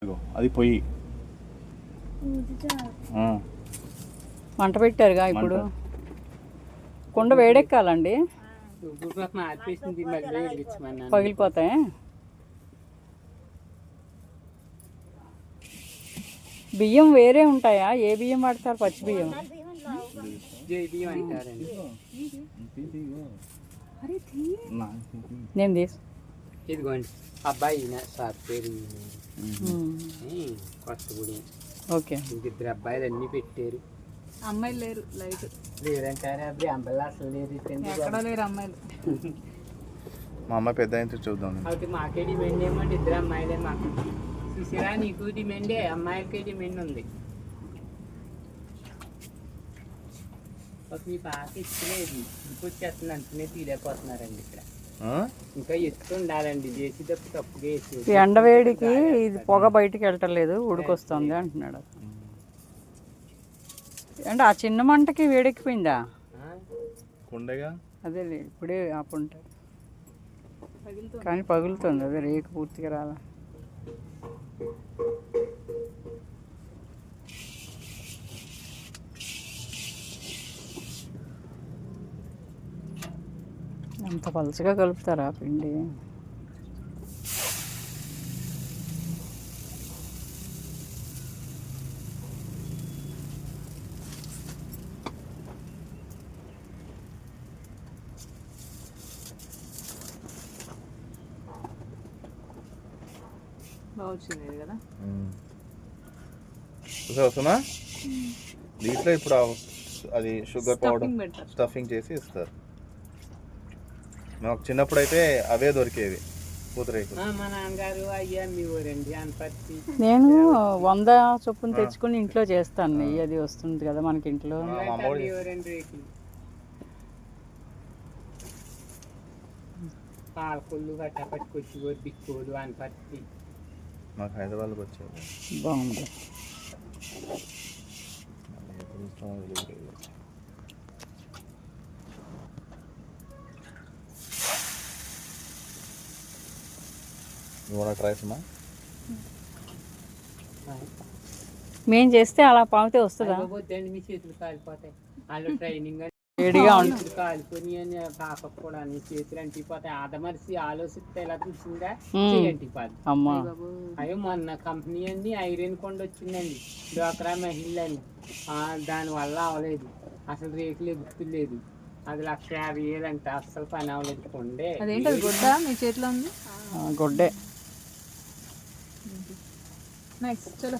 అది పొయ్యి మంట పెట్టారుగా ఇప్పుడు. కుండ వేడెక్కాలండి, పగిలిపోతాయి. బియ్యం వేరే ఉంటాయా? ఏ బియ్యం వాడతారు? పచ్చి బియ్యం. నేను ఇదిగోండి అబ్బాయి సార్ పేరు కొత్తగూడి. ఓకే, ఇద్దరు అబ్బాయిలు అన్ని పెట్టారు. అమ్మాయిలు లేరు, లైట్ లేదంటారా? అబ్బాయి అమ్మాయిలు అసలు లేదు, ఎక్కడ లేరు అమ్మాయిలు. మా అమ్మాయి పెద్ద అయిన చూద్దాం. కాబట్టి మాకే డిమాండ్ ఏమంటే ఇద్దరు అమ్మాయిలే మాకు. చూసారా, నీకు డిమాండే, అమ్మాయిలకే డిమాండ్ ఉంది. ఒక మీ పాత ఇచ్చలేదు, ఇంకొచ్చేస్తుంది అంటనే తీలేకపోతున్నారండి ఇక్కడ. ఇంకా ఎత్తు ఉండాలండి, చేసి తప్పుగా వేసి. ఎండవేడికి ఇది పొగ బయటికి వెళ్ళటలేదు, ఉడికొస్తుంది అంటున్నాడు. అంటే ఆ చిన్న మంటకి వేడెక్కిపోయిందా? కుండగా అదే ఇప్పుడే ఆపుంటారు కానీ పగులుతుంది. అదే రేకు పూర్తిగా రాలా. అంత పలుచగా కలుపుతారా పిండి? బాగా వచ్చింది కదా. వస్తున్నా దీంట్లో ఇప్పుడు అది షుగర్ పౌడర్ స్టఫింగ్ చేసి ఇస్తారు. నాకు చిన్నప్పుడు అయితే అవే దొరికేవి పూతరేకులు. మా నాన్నగారు అయ్యా మీ ఊరండి అనపర్తి. నేను 100 చొప్పున తెచ్చుకుని ఇంట్లో చేస్తాను. నెయ్యి అది వస్తుంది కదా మనకి ఇంట్లో. పాలకొల్లు గట్టా పట్టుకొచ్చి బిక్కోడు అనపర్తి. మాకు హైదరాబాద్కి వచ్చేది. బాగుంది. మేము చేస్తే అలా పాగితే వస్తుందా? మీ చేతులు కాలిపోతాయి. వాళ్ళు ట్రైనింగ్ వేడిగా ఉంటుంది. కాలిపోయి అని కాకపోవడా చేతులు అంటిపోతాయి. ఆదమరిసి ఆలోచిస్తే ఎలా చూసిందా అంటిపోదు. అమ్మా అయ్యో మొన్న కంపెనీ అన్ని ఐరన్ కొండ వచ్చిందండి, డ్వాక్రా మహిళని. దానివల్ల అవ్వలేదు, అసలు రేకులు ఎగుతులేదు. అది 1,50,000 అంటే అస్సలు పని అవ్వలేదు. కొండే అదేంటి గుడ్డ మీ చేతిలో ఉంది? గుడ్డే. నైస్, చలో.